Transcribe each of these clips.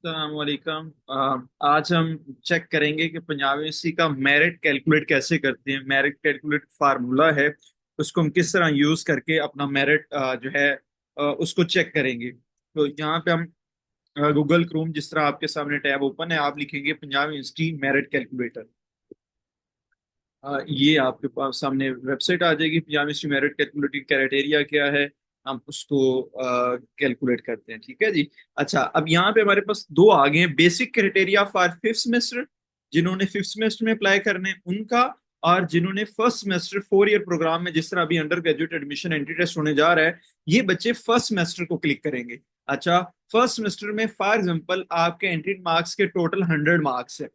अस्सलामुअलैकुम। आज हम चेक करेंगे कि पंजाब यूनिवर्सिटी का मेरिट कैलकुलेट कैसे करते हैं। मेरिट कैलकुलेट फार्मूला है, उसको हम किस तरह यूज करके अपना मेरिट जो है उसको चेक करेंगे। तो यहाँ पे हम गूगल क्रोम, जिस तरह आपके सामने टैब ओपन है, आप लिखेंगे पंजाब यूनिवर्सिटी मेरिट कैलकुलेटर। ये आपके पास सामने वेबसाइट आ जाएगी। Punjab university merit calculating criteria क्या है, हम उसको कैलकुलेट करते हैं। ठीक है जी। अच्छा, अब यहाँ पे हमारे पास दो आ गए हैं। Basic criteria for fifth semester, जिन्होंने फिफ्थ सेमेस्टर में अप्लाई करने हैं उनका, और जिन्होंने फर्स्ट सेमेस्टर 4 ईयर प्रोग्राम में, जिस तरह अभी undergraduate admission entry test होने जा रहा है, ये बच्चे फर्स्ट सेमेस्टर को क्लिक करेंगे। अच्छा, फर्स्ट सेमेस्टर में फॉर एग्जाम्पल आपके एंट्री मार्क्स के टोटल 100 मार्क्स है।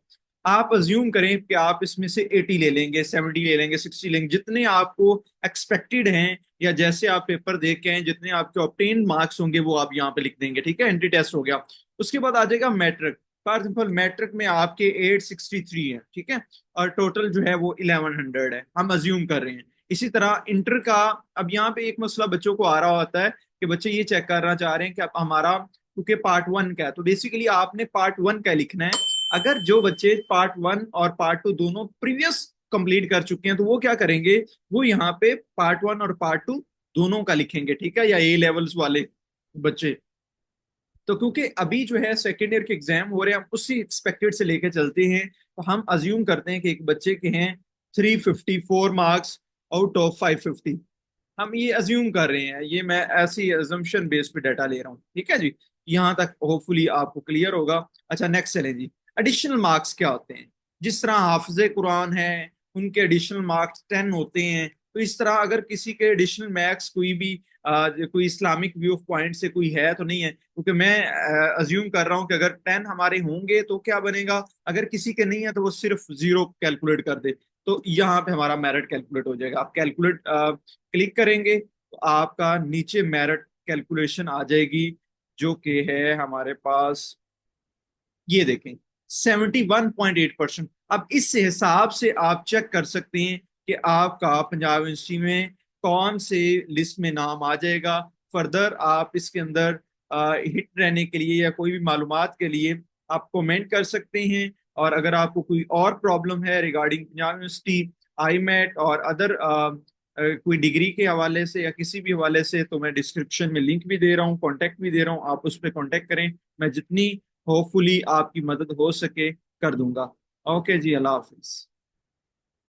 आप अज्यूम करें कि आप इसमें से 80 ले लेंगे, 70 ले लेंगे, 60 लेंगे, जितने आपको एक्सपेक्टेड हैं या जैसे आप पेपर देख के हैं, जितने आपके ऑब्टेन मार्क्स होंगे वो आप यहाँ पे लिख देंगे। ठीक है, एंट्री टेस्ट हो गया। उसके बाद आ जाएगा मैट्रिक। फॉर एग्जाम्पल मैट्रिक में आपके 863 है, ठीक है, और टोटल जो है वो 1100 है, हम अज्यूम कर रहे हैं। इसी तरह इंटर का, अब यहाँ पे एक मसला बच्चों को आ रहा होता है कि बच्चे ये चेक करना चाह रहे हैं कि अब हमारा, क्योंकि पार्ट वन का है, तो बेसिकली आपने पार्ट वन का लिखना है। अगर जो बच्चे पार्ट वन और पार्ट टू दोनों प्रीवियस कंप्लीट कर चुके हैं तो वो क्या करेंगे, वो यहाँ पे पार्ट वन और पार्ट टू दोनों का लिखेंगे। ठीक है, या ए लेवल्स वाले बच्चे। तो क्योंकि अभी जो है सेकेंड ईयर के एग्जाम हो रहे हैं, हम उसी एक्सपेक्टेड से लेके चलते हैं, तो हम अज्यूम करते हैं कि एक बच्चे के हैं 354 मार्क्स आउट ऑफ 550। हम ये अज्यूम कर रहे हैं, ये मैं ऐसी अजम्पशन बेस पे डाटा ले रहा हूँ। ठीक है जी, यहाँ तक होपफुली आपको क्लियर होगा। अच्छा, नेक्स्ट चलें जी। एडिशनल मार्क्स क्या होते हैं? जिस तरह हाफिज कुरान है, उनके एडिशनल मार्क्स 10 होते हैं। तो इस तरह अगर किसी के एडिशनल मार्क्स कोई भी कोई इस्लामिक व्यू ऑफ पॉइंट से कोई है तो नहीं है, क्योंकि मैं अज्यूम कर रहा हूँ कि अगर 10 हमारे होंगे तो क्या बनेगा, अगर किसी के नहीं है तो वो सिर्फ जीरो कैलकुलेट कर दे। तो यहाँ पे हमारा मेरिट कैलकुलेट हो जाएगा। आप कैलकुलेट क्लिक करेंगे तो आपका नीचे मेरिट कैलकुलेशन आ जाएगी, जो कि है हमारे पास, ये देखें, 71.8%। अब इस हिसाब से आप चेक कर सकते हैं कि आपका पंजाब यूनिवर्सिटी में कौन से लिस्ट में नाम आ जाएगा। फर्दर आप इसके अंदर हिट रहने के लिए या कोई भी मालूमात के लिए आप कमेंट कर सकते हैं। और अगर आपको कोई और प्रॉब्लम है रिगार्डिंग पंजाब यूनिवर्सिटी, आईमेट और अदर कोई डिग्री के हवाले से या किसी भी हवाले से, तो मैं डिस्क्रिप्शन में लिंक भी दे रहा हूँ, कॉन्टैक्ट भी दे रहा हूँ, आप उस पर कॉन्टैक्ट करें। मैं जितनी होपफुली आपकी मदद हो सके कर दूंगा। ओके जी, अल्लाह हाफिज।